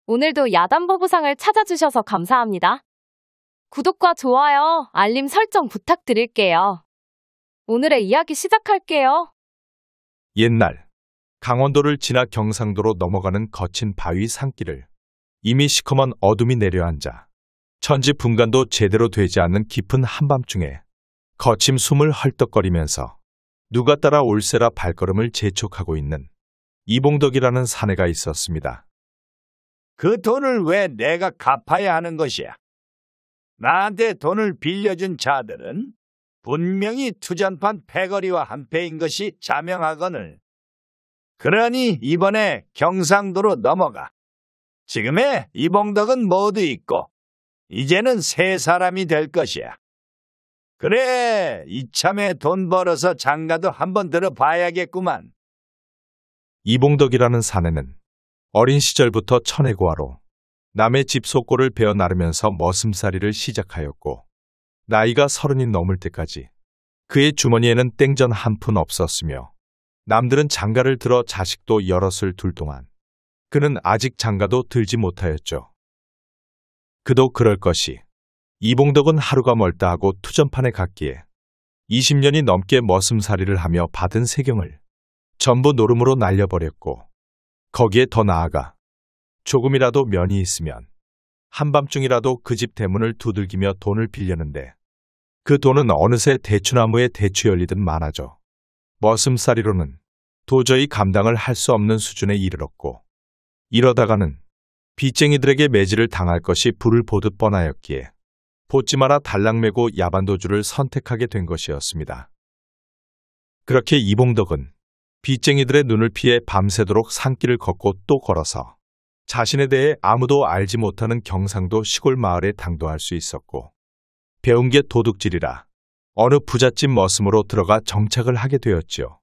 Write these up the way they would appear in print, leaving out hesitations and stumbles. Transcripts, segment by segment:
오늘도 야단보부상을 찾아주셔서 감사합니다. 구독과 좋아요, 알림 설정 부탁드릴게요. 오늘의 이야기 시작할게요. 옛날 강원도를 지나 경상도로 넘어가는 거친 바위 산길을 이미 시커먼 어둠이 내려앉아 천지분간도 제대로 되지 않는 깊은 한밤중에 거친 숨을 헐떡거리면서 누가 따라 올세라 발걸음을 재촉하고 있는 이봉덕이라는 사내가 있었습니다. 그 돈을 왜 내가 갚아야 하는 것이야? 나한테 돈을 빌려준 자들은 분명히 투전판 패거리와 한패인 것이 자명하거늘. 그러니 이번에 경상도로 넘어가. 지금의 이봉덕은 모두 있고 이제는 새 사람이 될 것이야. 그래, 이참에 돈 벌어서 장가도 한번 들어봐야겠구만. 이봉덕이라는 사내는 어린 시절부터 천혜고아로 남의 집 속골을 베어 나르면서 머슴살이를 시작하였고 나이가 30이 넘을 때까지 그의 주머니에는 땡전 한 푼 없었으며 남들은 장가를 들어 자식도 여럿을 둘 동안 그는 아직 장가도 들지 못하였죠. 그도 그럴 것이 이봉덕은 하루가 멀다 하고 투전판에 갔기에 20년이 넘게 머슴살이를 하며 받은 세경을 전부 노름으로 날려버렸고 거기에 더 나아가 조금이라도 면이 있으면 한밤중이라도 그 집 대문을 두들기며 돈을 빌려는데 그 돈은 어느새 대추나무에 대추 열리듯 많아져 머슴살이로는 도저히 감당을 할 수 없는 수준에 이르렀고 이러다가는 빚쟁이들에게 매질을 당할 것이 불을 보듯 뻔하였기에 보찌마라 달랑매고 야반도주를 선택하게 된 것이었습니다. 그렇게 이봉덕은 빚쟁이들의 눈을 피해 밤새도록 산길을 걷고 또 걸어서 자신에 대해 아무도 알지 못하는 경상도 시골 마을에 당도할 수 있었고 배운 게 도둑질이라 어느 부잣집 머슴으로 들어가 정착을 하게 되었지요.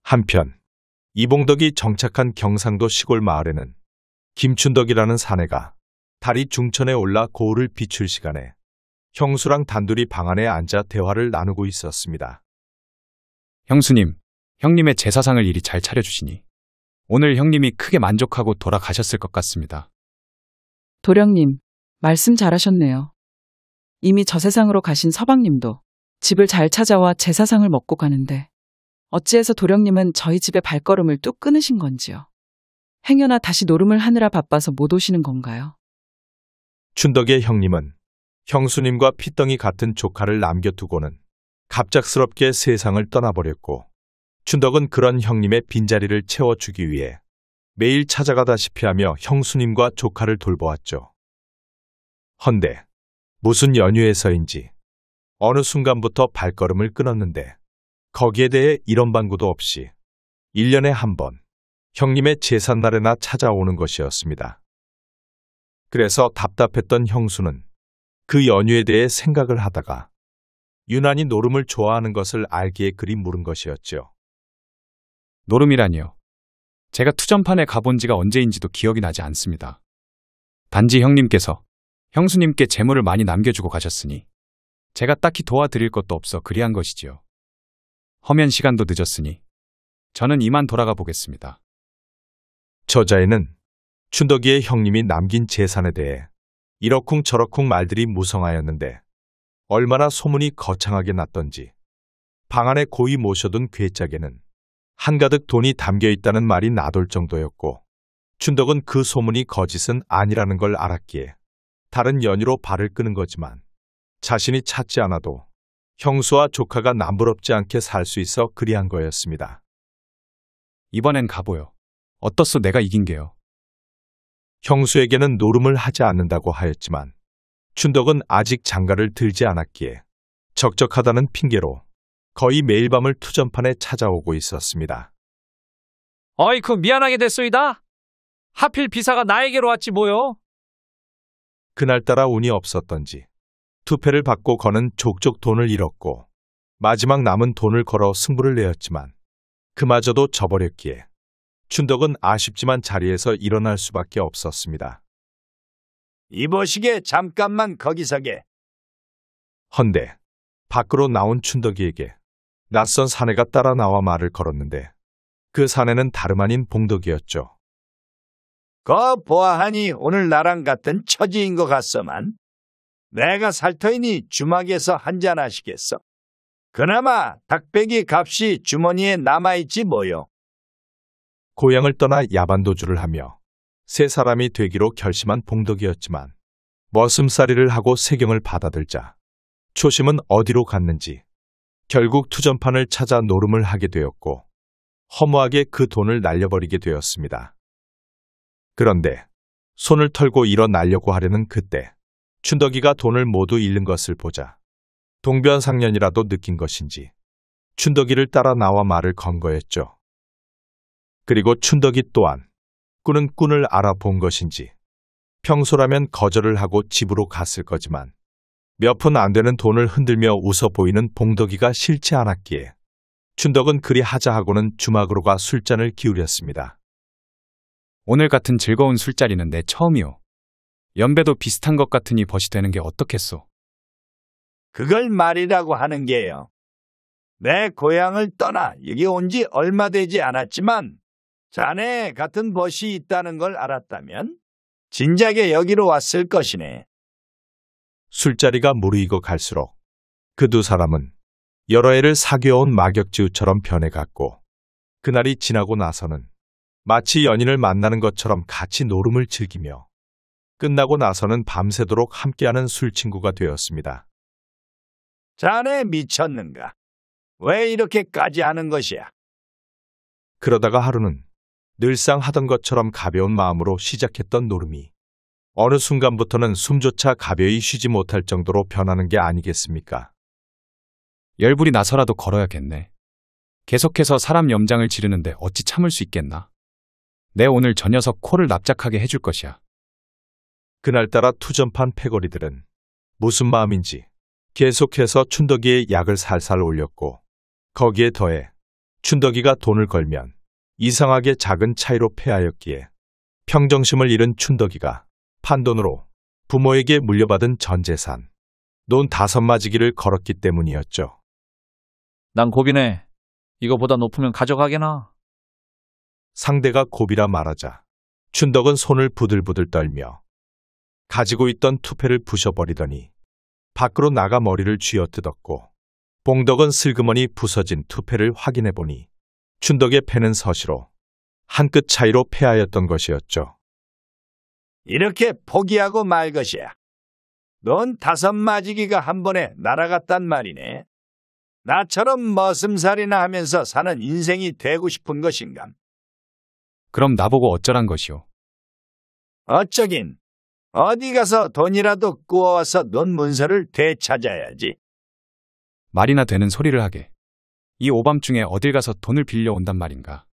한편 이봉덕이 정착한 경상도 시골 마을에는 김춘덕이라는 사내가 달이 중천에 올라 고을을 비출 시간에 형수랑 단둘이 방 안에 앉아 대화를 나누고 있었습니다. 형수님, 형님의 제사상을 이리 잘 차려주시니 오늘 형님이 크게 만족하고 돌아가셨을 것 같습니다. 도령님, 말씀 잘하셨네요. 이미 저 세상으로 가신 서방님도 집을 잘 찾아와 제사상을 먹고 가는데 어찌해서 도령님은 저희 집의 발걸음을 뚝 끊으신 건지요. 행여나 다시 노름을 하느라 바빠서 못 오시는 건가요? 춘덕의 형님은 형수님과 피덩이 같은 조카를 남겨두고는 갑작스럽게 세상을 떠나버렸고 춘덕은 그런 형님의 빈자리를 채워주기 위해 매일 찾아가다시피 하며 형수님과 조카를 돌보았죠. 헌데 무슨 연유에서인지 어느 순간부터 발걸음을 끊었는데 거기에 대해 이런 방구도 없이 1년에 한 번 형님의 제삿날에나 찾아오는 것이었습니다. 그래서 답답했던 형수는 그 연유에 대해 생각을 하다가 유난히 노름을 좋아하는 것을 알기에 그리 물은 것이었죠. 노름이라니요. 제가 투전판에 가본 지가 언제인지도 기억이 나지 않습니다. 단지 형님께서 형수님께 재물을 많이 남겨주고 가셨으니 제가 딱히 도와드릴 것도 없어 그리한 것이지요. 허면 시간도 늦었으니 저는 이만 돌아가 보겠습니다. 저자에는 춘덕이의 형님이 남긴 재산에 대해 이러쿵저러쿵 말들이 무성하였는데 얼마나 소문이 거창하게 났던지 방 안에 고이 모셔둔 괴짝에는 한가득 돈이 담겨있다는 말이 나돌 정도였고 춘덕은 그 소문이 거짓은 아니라는 걸 알았기에 다른 연유로 발을 끄는 거지만 자신이 찾지 않아도 형수와 조카가 남부럽지 않게 살 수 있어 그리한 거였습니다. 이번엔 가보요. 어떻소 내가 이긴 게요. 형수에게는 노름을 하지 않는다고 하였지만 춘덕은 아직 장가를 들지 않았기에 적적하다는 핑계로 거의 매일 밤을 투전판에 찾아오고 있었습니다. 어이쿠 미안하게 됐소이다. 하필 비사가 나에게로 왔지 뭐요. 그날따라 운이 없었던지 투패를 받고 거는 족족 돈을 잃었고 마지막 남은 돈을 걸어 승부를 내었지만 그마저도 져버렸기에 춘덕은 아쉽지만 자리에서 일어날 수밖에 없었습니다. 이보시게 잠깐만 거기 서게. 헌데 밖으로 나온 춘덕이에게 낯선 사내가 따라 나와 말을 걸었는데 그 사내는 다름 아닌 봉덕이었죠. 거 보아하니 오늘 나랑 같은 처지인 것 같소만. 내가 살터이니 주막에서 한잔 하시겠어? 그나마 닭배기 값이 주머니에 남아있지 뭐요. 고향을 떠나 야반도주를 하며 새 사람이 되기로 결심한 봉덕이었지만 머슴살이를 하고 세경을 받아들자 초심은 어디로 갔는지 결국 투전판을 찾아 노름을 하게 되었고 허무하게 그 돈을 날려버리게 되었습니다. 그런데 손을 털고 일어나려고 하려는 그때 춘덕이가 돈을 모두 잃는 것을 보자 동변상련이라도 느낀 것인지 춘덕이를 따라 나와 말을 건 거였죠. 그리고 춘덕이 또한 꾼은 꾼을 알아본 것인지 평소라면 거절을 하고 집으로 갔을 거지만 몇 푼 안 되는 돈을 흔들며 웃어 보이는 봉덕이가 싫지 않았기에 춘덕은 그리 하자 하고는 주막으로 가 술잔을 기울였습니다. 오늘 같은 즐거운 술자리는 내 처음이오. 연배도 비슷한 것 같으니 벗이 되는 게 어떻겠소? 그걸 말이라고 하는 게요. 내 고향을 떠나 여기 온 지 얼마 되지 않았지만 자네 같은 벗이 있다는 걸 알았다면 진작에 여기로 왔을 것이네. 술자리가 무르익어 갈수록 그 두 사람은 여러 해를 사귀어온 막역지우처럼 변해갔고 그날이 지나고 나서는 마치 연인을 만나는 것처럼 같이 노름을 즐기며 끝나고 나서는 밤새도록 함께하는 술친구가 되었습니다. 자네 미쳤는가? 왜 이렇게까지 하는 것이야? 그러다가 하루는 늘상 하던 것처럼 가벼운 마음으로 시작했던 노름이 어느 순간부터는 숨조차 가벼이 쉬지 못할 정도로 변하는 게 아니겠습니까? 열불이 나서라도 걸어야겠네. 계속해서 사람 염장을 지르는데 어찌 참을 수 있겠나? 내 오늘 저 녀석 코를 납작하게 해줄 것이야. 그날따라 투전판 패거리들은 무슨 마음인지 계속해서 춘덕이의 약을 살살 올렸고 거기에 더해 춘덕이가 돈을 걸면 이상하게 작은 차이로 패하였기에 평정심을 잃은 춘덕이가 판돈으로 부모에게 물려받은 전 재산, 논 5마지기를 걸었기 때문이었죠. 난 고비네. 이거보다 높으면 가져가게나. 상대가 고비라 말하자 춘덕은 손을 부들부들 떨며 가지고 있던 투패를 부셔버리더니 밖으로 나가 머리를 쥐어뜯었고 봉덕은 슬그머니 부서진 투패를 확인해보니 춘덕의 패는 서시로 한 끗 차이로 패하였던 것이었죠. 이렇게 포기하고 말 것이야. 넌 5마지기가 한 번에 날아갔단 말이네. 나처럼 머슴살이나 하면서 사는 인생이 되고 싶은 것인가? 그럼 나보고 어쩌란 것이오? 어쩌긴 어디 가서 돈이라도 구워와서 넌 문서를 되찾아야지. 말이나 되는 소리를 하게. 이 오밤중에 어딜 가서 돈을 빌려온단 말인가?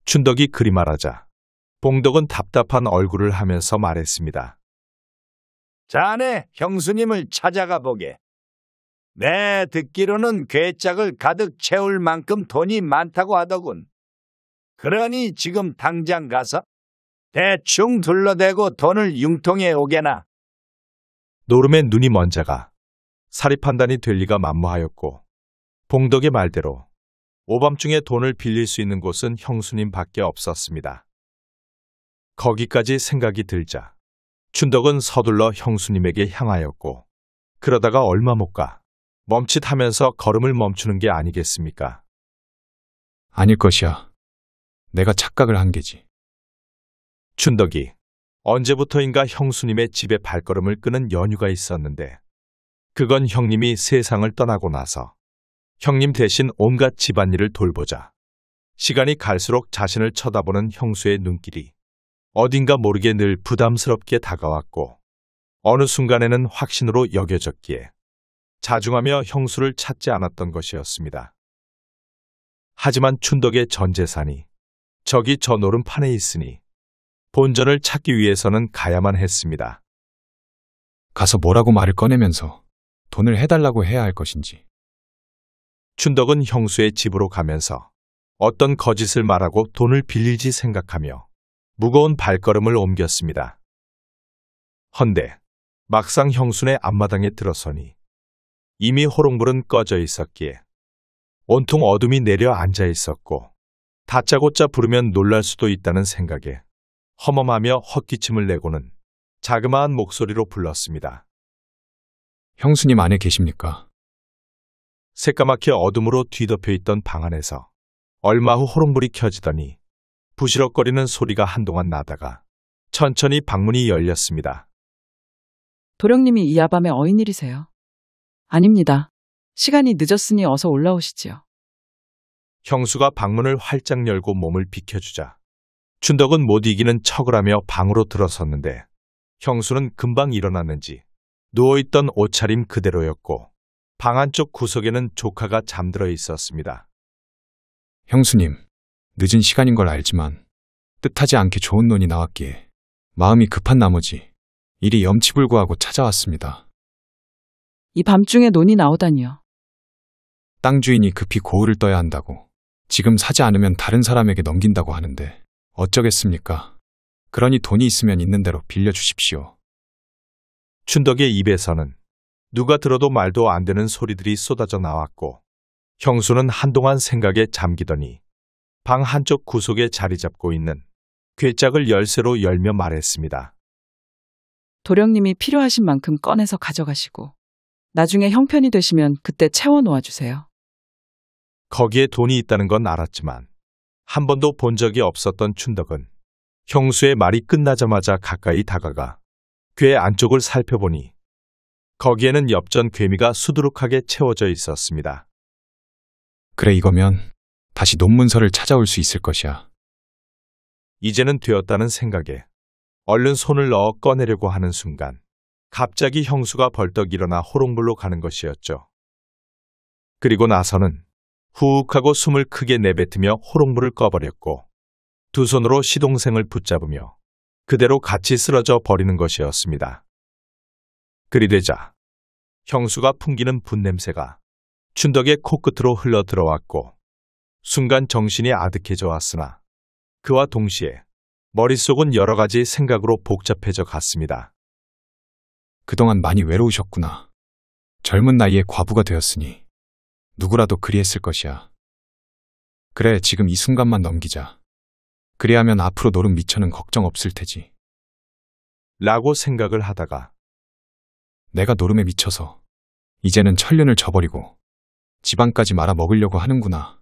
춘덕이 그리 말하자 봉덕은 답답한 얼굴을 하면서 말했습니다. 자네 형수님을 찾아가 보게. 내 듣기로는 괴짝을 가득 채울 만큼 돈이 많다고 하더군. 그러니 지금 당장 가서 대충 둘러대고 돈을 융통해 오게나. 노름의 눈이 먼자가 사리 판단이 될 리가 만무하였고 봉덕의 말대로 오밤중에 돈을 빌릴 수 있는 곳은 형수님 밖에 없었습니다. 거기까지 생각이 들자 춘덕은 서둘러 형수님에게 향하였고 그러다가 얼마 못 가 멈칫하면서 걸음을 멈추는 게 아니겠습니까? 아닐 것이야. 내가 착각을 한 게지. 춘덕이 언제부터인가 형수님의 집에 발걸음을 끄는 연유가 있었는데 그건 형님이 세상을 떠나고 나서 형님 대신 온갖 집안일을 돌보자 시간이 갈수록 자신을 쳐다보는 형수의 눈길이 어딘가 모르게 늘 부담스럽게 다가왔고 어느 순간에는 확신으로 여겨졌기에 자중하며 형수를 찾지 않았던 것이었습니다. 하지만 춘덕의 전 재산이 저기 저 노름판에 있으니 본전을 찾기 위해서는 가야만 했습니다. 가서 뭐라고 말을 꺼내면서 돈을 해달라고 해야 할 것인지. 춘덕은 형수의 집으로 가면서 어떤 거짓을 말하고 돈을 빌릴지 생각하며 무거운 발걸음을 옮겼습니다. 헌데 막상 형수네 앞마당에 들어서니 이미 호롱불은 꺼져 있었기에 온통 어둠이 내려 앉아 있었고 다짜고짜 부르면 놀랄 수도 있다는 생각에 허멈하며 헛기침을 내고는 자그마한 목소리로 불렀습니다. 형수님 안에 계십니까? 새까맣게 어둠으로 뒤덮여 있던 방 안에서 얼마 후 호롱불이 켜지더니 부시럭거리는 소리가 한동안 나다가 천천히 방문이 열렸습니다. 도령님이 이 야밤에 어인일이세요? 아닙니다. 시간이 늦었으니 어서 올라오시지요. 형수가 방문을 활짝 열고 몸을 비켜주자 춘덕은 못 이기는 척을 하며 방으로 들어섰는데 형수는 금방 일어났는지 누워있던 옷차림 그대로였고 방 안쪽 구석에는 조카가 잠들어 있었습니다. 형수님, 늦은 시간인 걸 알지만 뜻하지 않게 좋은 논이 나왔기에 마음이 급한 나머지 이리 염치불구하고 찾아왔습니다. 이 밤중에 논이 나오다니요. 땅 주인이 급히 고을을 떠야 한다고 지금 사지 않으면 다른 사람에게 넘긴다고 하는데 어쩌겠습니까? 그러니 돈이 있으면 있는 대로 빌려주십시오. 춘덕의 입에서는 누가 들어도 말도 안 되는 소리들이 쏟아져 나왔고 형수는 한동안 생각에 잠기더니 방 한쪽 구석에 자리 잡고 있는 괴짝을 열쇠로 열며 말했습니다. 도령님이 필요하신 만큼 꺼내서 가져가시고 나중에 형편이 되시면 그때 채워 놓아주세요. 거기에 돈이 있다는 건 알았지만 한 번도 본 적이 없었던 춘덕은 형수의 말이 끝나자마자 가까이 다가가 괴 안쪽을 살펴보니 거기에는 엽전 괴미가 수두룩하게 채워져 있었습니다. 그래, 이거면 다시 논문서를 찾아올 수 있을 것이야. 이제는 되었다는 생각에 얼른 손을 넣어 꺼내려고 하는 순간 갑자기 형수가 벌떡 일어나 호롱불로 가는 것이었죠. 그리고 나서는 후욱하고 숨을 크게 내뱉으며 호롱불을 꺼버렸고 두 손으로 시동생을 붙잡으며 그대로 같이 쓰러져 버리는 것이었습니다. 그리 되자 형수가 풍기는 분냄새가 춘덕의 코끝으로 흘러 들어왔고 순간 정신이 아득해져 왔으나 그와 동시에 머릿속은 여러 가지 생각으로 복잡해져 갔습니다. 그동안 많이 외로우셨구나. 젊은 나이에 과부가 되었으니 누구라도 그리했을 것이야. 그래, 지금 이 순간만 넘기자. 그리하면 앞으로 노름 미처는 걱정 없을 테지. 라고 생각을 하다가 내가 노름에 미쳐서 이제는 천륜을 저버리고 지방까지 말아 먹으려고 하는구나.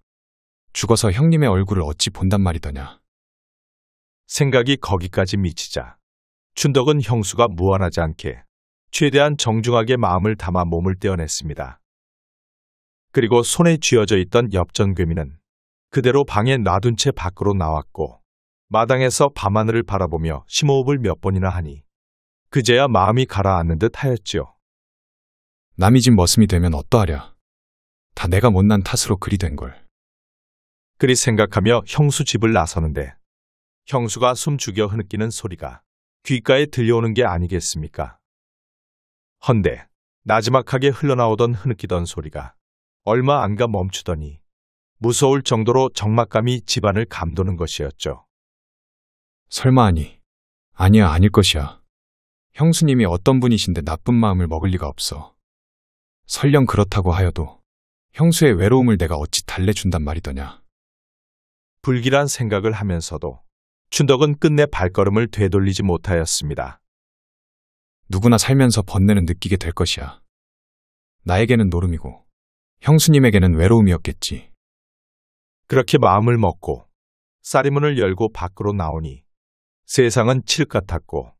죽어서 형님의 얼굴을 어찌 본단 말이더냐. 생각이 거기까지 미치자 춘덕은 형수가 무안하지 않게 최대한 정중하게 마음을 담아 몸을 떼어냈습니다. 그리고 손에 쥐어져 있던 엽전괴미는 그대로 방에 놔둔 채 밖으로 나왔고 마당에서 밤하늘을 바라보며 심호흡을 몇 번이나 하니 그제야 마음이 가라앉는 듯 하였지요. 남이 집 머슴이 되면 어떠하랴. 다 내가 못난 탓으로 그리 된걸. 그리 생각하며 형수 집을 나서는데 형수가 숨 죽여 흐느끼는 소리가 귓가에 들려오는 게 아니겠습니까? 헌데 나지막하게 흘러나오던 흐느끼던 소리가 얼마 안 가 멈추더니 무서울 정도로 적막감이 집안을 감도는 것이었죠. 설마 아니. 아니야, 아닐 것이야. 형수님이 어떤 분이신데 나쁜 마음을 먹을 리가 없어. 설령 그렇다고 하여도 형수의 외로움을 내가 어찌 달래준단 말이더냐. 불길한 생각을 하면서도 춘덕은 끝내 발걸음을 되돌리지 못하였습니다. 누구나 살면서 번뇌는 느끼게 될 것이야. 나에게는 노름이고 형수님에게는 외로움이었겠지. 그렇게 마음을 먹고 쌀이문을 열고 밖으로 나오니 세상은 칠흑 같았고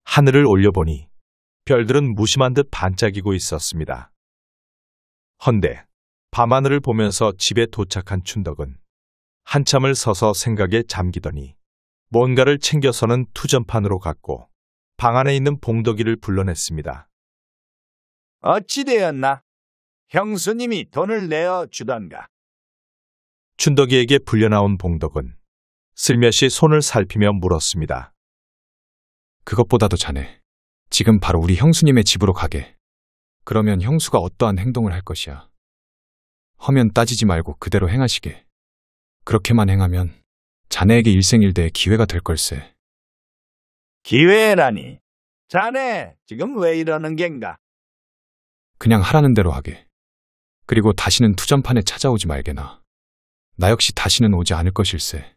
하늘을 올려보니 별들은 무심한 듯 반짝이고 있었습니다. 헌데 밤하늘을 보면서 집에 도착한 춘덕은 한참을 서서 생각에 잠기더니 뭔가를 챙겨서는 투전판으로 갔고 방 안에 있는 봉덕이를 불러냈습니다. 어찌 되었나? 형수님이 돈을 내어 주던가. 춘덕이에게 불려나온 봉덕은 슬며시 손을 살피며 물었습니다. 그것보다도 자네, 지금 바로 우리 형수님의 집으로 가게. 그러면 형수가 어떠한 행동을 할 것이야. 허면 따지지 말고 그대로 행하시게. 그렇게만 행하면 자네에게 일생일대의 기회가 될 걸세. 기회라니. 자네 지금 왜 이러는 겐가? 그냥 하라는 대로 하게. 그리고 다시는 투전판에 찾아오지 말게나. 나 역시 다시는 오지 않을 것일세.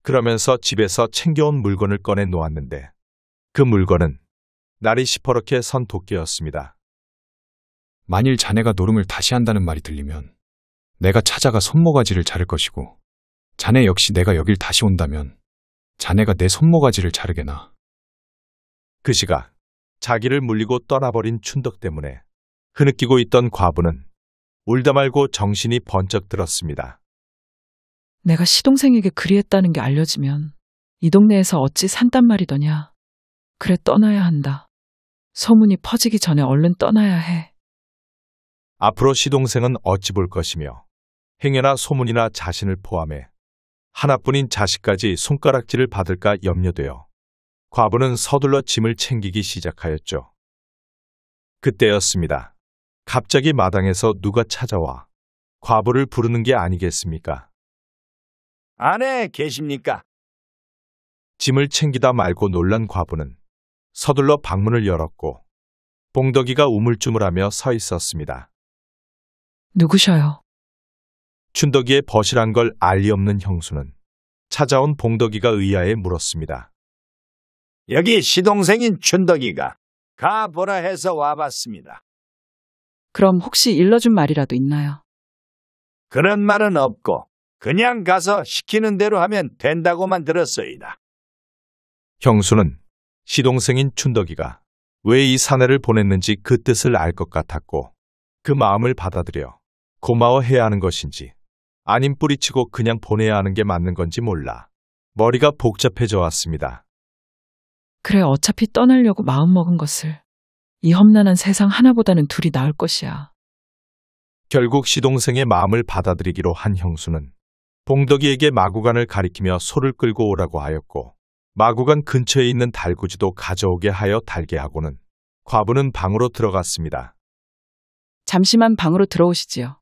그러면서 집에서 챙겨온 물건을 꺼내 놓았는데 그 물건은 날이 시퍼렇게 선 도끼였습니다. 만일 자네가 노름을 다시 한다는 말이 들리면 내가 찾아가 손모가지를 자를 것이고 자네 역시 내가 여길 다시 온다면 자네가 내 손모가지를 자르게나. 그 시각 자기를 물리고 떠나버린 춘덕 때문에 흐느끼고 있던 과부는 울다 말고 정신이 번쩍 들었습니다. 내가 시동생에게 그리했다는 게 알려지면 이 동네에서 어찌 산단 말이더냐. 그래 떠나야 한다. 소문이 퍼지기 전에 얼른 떠나야 해. 앞으로 시동생은 어찌 볼 것이며 행여나 소문이나 자신을 포함해 하나뿐인 자식까지 손가락질을 받을까 염려되어 과부는 서둘러 짐을 챙기기 시작하였죠. 그때였습니다. 갑자기 마당에서 누가 찾아와 과부를 부르는 게 아니겠습니까? 안에 계십니까? 짐을 챙기다 말고 놀란 과부는 서둘러 방문을 열었고 봉덕이가 우물쭈물하며 서 있었습니다. 누구셔요? 춘덕이의 버실한 걸 알리 없는 형수는 찾아온 봉덕이가 의아해 물었습니다. 여기 시동생인 춘덕이가 가보라 해서 와봤습니다. 그럼 혹시 일러준 말이라도 있나요? 그런 말은 없고 그냥 가서 시키는 대로 하면 된다고만 들었소이다. 형수는 시동생인 춘덕이가 왜 이 사내를 보냈는지 그 뜻을 알 것 같았고 그 마음을 받아들여 고마워해야 하는 것인지 아님 뿌리치고 그냥 보내야 하는 게 맞는 건지 몰라 머리가 복잡해져 왔습니다. 그래 어차피 떠나려고 마음먹은 것을 이 험난한 세상 하나보다는 둘이 나을 것이야. 결국 시동생의 마음을 받아들이기로 한 형수는 봉덕이에게 마구간을 가리키며 소를 끌고 오라고 하였고 마구간 근처에 있는 달구지도 가져오게 하여 달게 하고는 과부는 방으로 들어갔습니다. 잠시만 방으로 들어오시지요.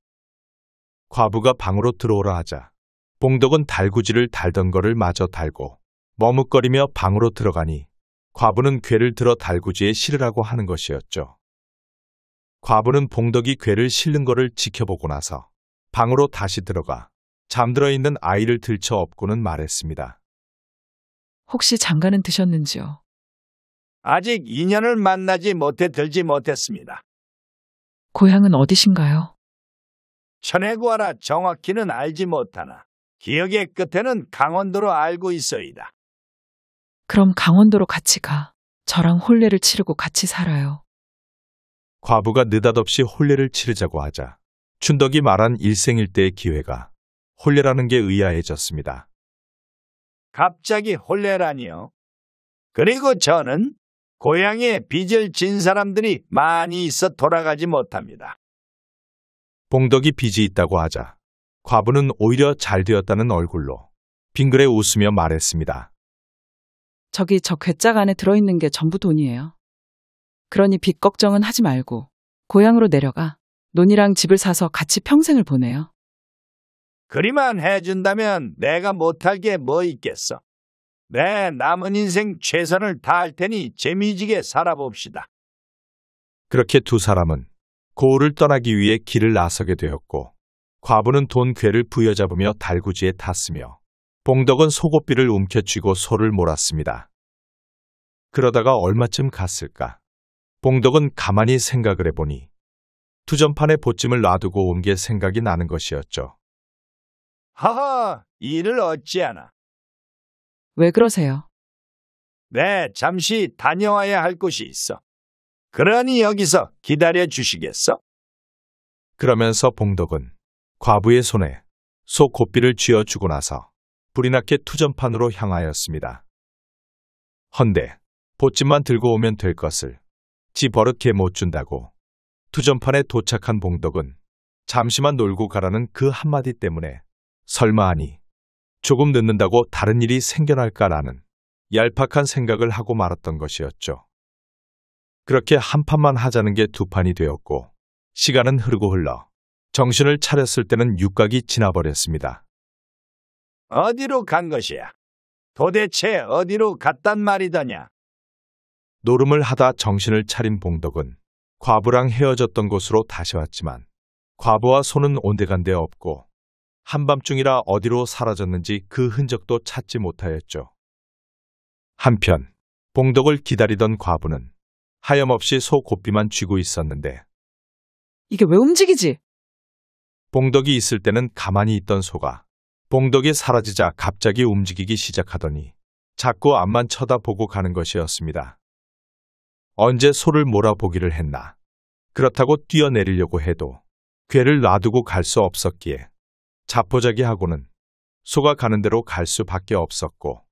과부가 방으로 들어오라 하자 봉덕은 달구지를 달던 거를 마저 달고 머뭇거리며 방으로 들어가니 과부는 궤를 들어 달구지에 실으라고 하는 것이었죠. 과부는 봉덕이 궤를 실는 거를 지켜보고 나서 방으로 다시 들어가 잠들어 있는 아이를 들쳐 업고는 말했습니다. 혹시 장가는 드셨는지요? 아직 인연을 만나지 못해 들지 못했습니다. 고향은 어디신가요? 천해구하라 정확히는 알지 못하나 기억의 끝에는 강원도로 알고 있어이다. 그럼 강원도로 같이 가. 저랑 혼례를 치르고 같이 살아요. 과부가 느닷없이 혼례를 치르자고 하자 춘덕이 말한 일생일대의 기회가 혼례라는 게 의아해졌습니다. 갑자기 혼례라니요. 그리고 저는 고향에 빚을 진 사람들이 많이 있어 돌아가지 못합니다. 봉덕이 빚이 있다고 하자 과부는 오히려 잘 되었다는 얼굴로 빙그레 웃으며 말했습니다. 저기 저 괴짝 안에 들어있는 게 전부 돈이에요. 그러니 빚 걱정은 하지 말고 고향으로 내려가 논이랑 집을 사서 같이 평생을 보내요. 그리만 해준다면 내가 못할 게 뭐 있겠어. 내 남은 인생 최선을 다할 테니 재미지게 살아봅시다. 그렇게 두 사람은 고을을 떠나기 위해 길을 나서게 되었고 과부는 돈 궤를 부여잡으며 달구지에 탔으며 봉덕은 속옷비를 움켜쥐고 소를 몰았습니다. 그러다가 얼마쯤 갔을까? 봉덕은 가만히 생각을 해보니 투전판에 보찜을 놔두고 온 게 생각이 나는 것이었죠. 하하, 일을 어찌하나. 왜 그러세요? 네, 잠시 다녀와야 할 곳이 있어. 그러니 여기서 기다려 주시겠어? 그러면서 봉덕은 과부의 손에 소 고삐를 쥐어주고 나서 불이 나게 투전판으로 향하였습니다. 헌데 보찜만 들고 오면 될 것을 지 버릇게 못 준다고 투전판에 도착한 봉덕은 잠시만 놀고 가라는 그 한마디 때문에 설마하니 조금 늦는다고 다른 일이 생겨날까라는 얄팍한 생각을 하고 말았던 것이었죠. 그렇게 한 판만 하자는 게 두 판이 되었고 시간은 흐르고 흘러 정신을 차렸을 때는 육각이 지나버렸습니다. 어디로 간 것이야? 도대체 어디로 갔단 말이더냐? 노름을 하다 정신을 차린 봉덕은 과부랑 헤어졌던 곳으로 다시 왔지만 과부와 소는 온데간데 없고 한밤중이라 어디로 사라졌는지 그 흔적도 찾지 못하였죠. 한편 봉덕을 기다리던 과부는 하염없이 소 고삐만 쥐고 있었는데 이게 왜 움직이지? 봉덕이 있을 때는 가만히 있던 소가 봉덕이 사라지자 갑자기 움직이기 시작하더니 자꾸 앞만 쳐다보고 가는 것이었습니다. 언제 소를 몰아보기를 했나. 그렇다고 뛰어내리려고 해도 궤를 놔두고 갈 수 없었기에 자포자기하고는 소가 가는 대로 갈 수밖에 없었고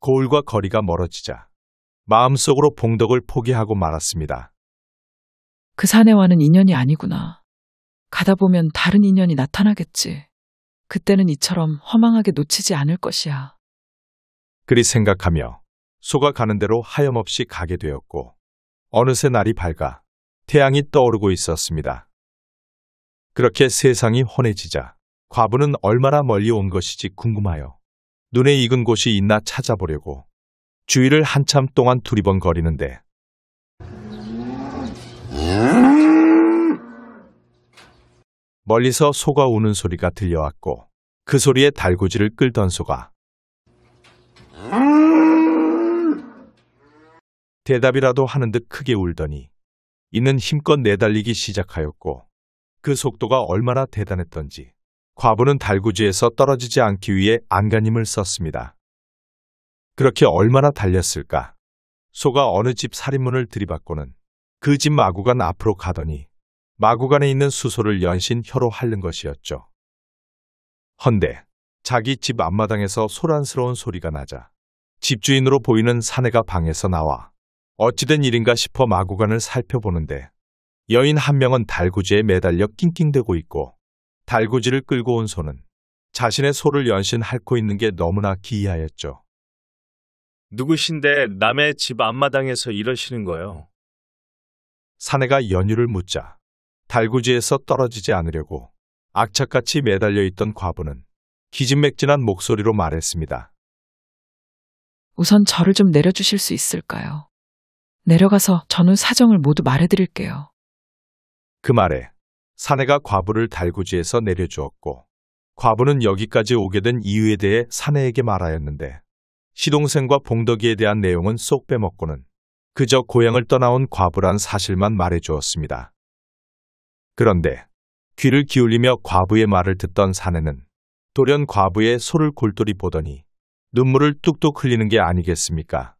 고을과 거리가 멀어지자 마음속으로 봉덕을 포기하고 말았습니다. 그 사내와는 인연이 아니구나. 가다 보면 다른 인연이 나타나겠지. 그때는 이처럼 허망하게 놓치지 않을 것이야. 그리 생각하며 소가 가는 대로 하염없이 가게 되었고 어느새 날이 밝아 태양이 떠오르고 있었습니다. 그렇게 세상이 환해지자 과부는 얼마나 멀리 온 것이지 궁금하여 눈에 익은 곳이 있나 찾아보려고 주위를 한참 동안 두리번거리는데 멀리서 소가 우는 소리가 들려왔고 그 소리에 달구지를 끌던 소가 대답이라도 하는 듯 크게 울더니 이는 힘껏 내달리기 시작하였고 그 속도가 얼마나 대단했던지 과부는 달구지에서 떨어지지 않기 위해 안간힘을 썼습니다. 그렇게 얼마나 달렸을까? 소가 어느 집 살인문을 들이받고는 그 집 마구간 앞으로 가더니 마구간에 있는 수소를 연신 혀로 핥는 것이었죠. 헌데 자기 집 앞마당에서 소란스러운 소리가 나자 집주인으로 보이는 사내가 방에서 나와 어찌된 일인가 싶어 마구간을 살펴보는데 여인 한 명은 달구지에 매달려 낑낑대고 있고 달구지를 끌고 온 소는 자신의 소를 연신 핥고 있는 게 너무나 기이하였죠. 누구신데 남의 집 앞마당에서 이러시는 거요? 사내가 연유를 묻자 달구지에서 떨어지지 않으려고 악착같이 매달려 있던 과부는 기진맥진한 목소리로 말했습니다. 우선 저를 좀 내려주실 수 있을까요? 내려가서 전후 사정을 모두 말해드릴게요. 그 말에 사내가 과부를 달구지에서 내려주었고 과부는 여기까지 오게 된 이유에 대해 사내에게 말하였는데 시동생과 봉덕이에 대한 내용은 쏙 빼먹고는 그저 고향을 떠나온 과부란 사실만 말해주었습니다. 그런데 귀를 기울이며 과부의 말을 듣던 사내는 돌연 과부의 소를 골똘히 보더니 눈물을 뚝뚝 흘리는 게 아니겠습니까?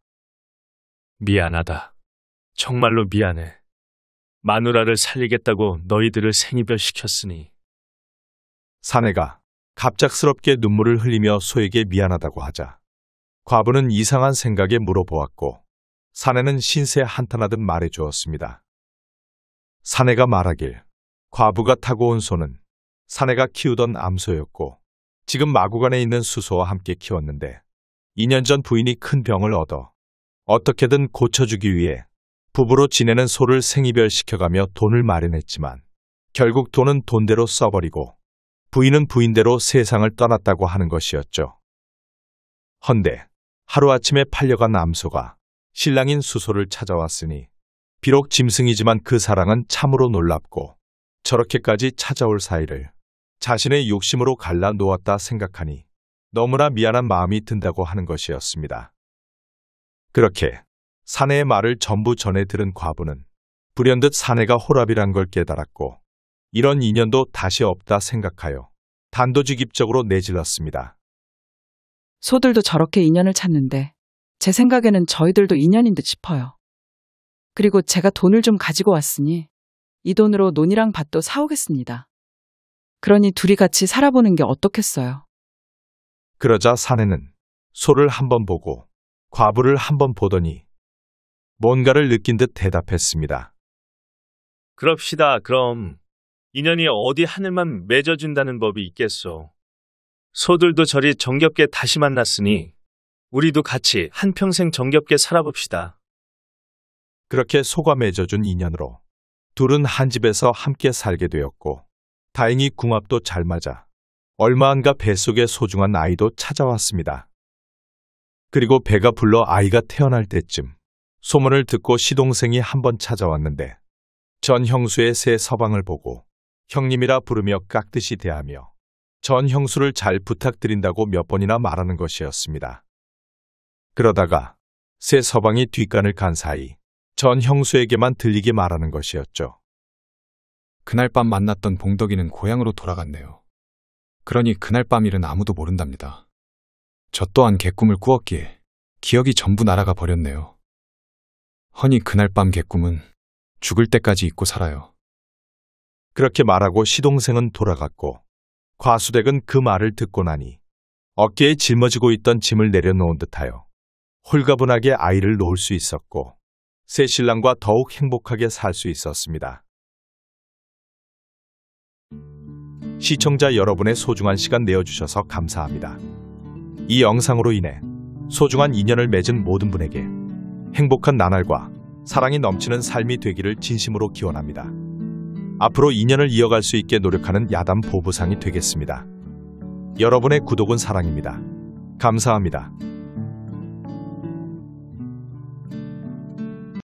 미안하다. 정말로 미안해. 마누라를 살리겠다고 너희들을 생이별시켰으니. 사내가 갑작스럽게 눈물을 흘리며 소에게 미안하다고 하자 과부는 이상한 생각에 물어보았고 사내는 신세 한탄하듯 말해주었습니다. 사내가 말하길 과부가 타고 온 소는 사내가 키우던 암소였고 지금 마구간에 있는 수소와 함께 키웠는데 2년 전 부인이 큰 병을 얻어 어떻게든 고쳐주기 위해 부부로 지내는 소를 생이별시켜가며 돈을 마련했지만 결국 돈은 돈대로 써버리고 부인은 부인대로 세상을 떠났다고 하는 것이었죠. 헌데 하루아침에 팔려간 암소가 신랑인 수소를 찾아왔으니 비록 짐승이지만 그 사랑은 참으로 놀랍고 저렇게까지 찾아올 사이를 자신의 욕심으로 갈라 놓았다 생각하니 너무나 미안한 마음이 든다고 하는 것이었습니다. 그렇게 사내의 말을 전부 전해 들은 과부는 불현듯 사내가 호랍이란 걸 깨달았고 이런 인연도 다시 없다 생각하여 단도직입적으로 내질렀습니다. 소들도 저렇게 인연을 찾는데 제 생각에는 저희들도 인연인 듯 싶어요. 그리고 제가 돈을 좀 가지고 왔으니 이 돈으로 논이랑 밭도 사오겠습니다. 그러니 둘이 같이 살아보는 게 어떻겠어요? 그러자 사내는 소를 한번 보고 과부를 한번 보더니 뭔가를 느낀 듯 대답했습니다. 그럽시다. 그럼 인연이 어디 하늘만 맺어준다는 법이 있겠소. 소들도 저리 정겹게 다시 만났으니 우리도 같이 한평생 정겹게 살아봅시다. 그렇게 소가 맺어준 인연으로 둘은 한 집에서 함께 살게 되었고 다행히 궁합도 잘 맞아 얼마 안가 뱃속에 소중한 아이도 찾아왔습니다. 그리고 배가 불러 아이가 태어날 때쯤 소문을 듣고 시동생이 한번 찾아왔는데 전 형수의 새 서방을 보고 형님이라 부르며 깍듯이 대하며 전 형수를 잘 부탁드린다고 몇 번이나 말하는 것이었습니다. 그러다가 새 서방이 뒷간을 간 사이 전 형수에게만 들리게 말하는 것이었죠. 그날 밤 만났던 봉덕이는 고향으로 돌아갔네요. 그러니 그날 밤 일은 아무도 모른답니다. 저 또한 개꿈을 꾸었기에 기억이 전부 날아가 버렸네요. 허니 그날 밤 개꿈은 죽을 때까지 잊고 살아요. 그렇게 말하고 시동생은 돌아갔고 과수댁은 그 말을 듣고 나니 어깨에 짊어지고 있던 짐을 내려놓은 듯하여 홀가분하게 아이를 놓을 수 있었고 새 신랑과 더욱 행복하게 살 수 있었습니다. 시청자 여러분의 소중한 시간 내어주셔서 감사합니다. 이 영상으로 인해 소중한 인연을 맺은 모든 분에게 행복한 나날과 사랑이 넘치는 삶이 되기를 진심으로 기원합니다. 앞으로 인연을 이어갈 수 있게 노력하는 야담 보부상이 되겠습니다. 여러분의 구독은 사랑입니다. 감사합니다.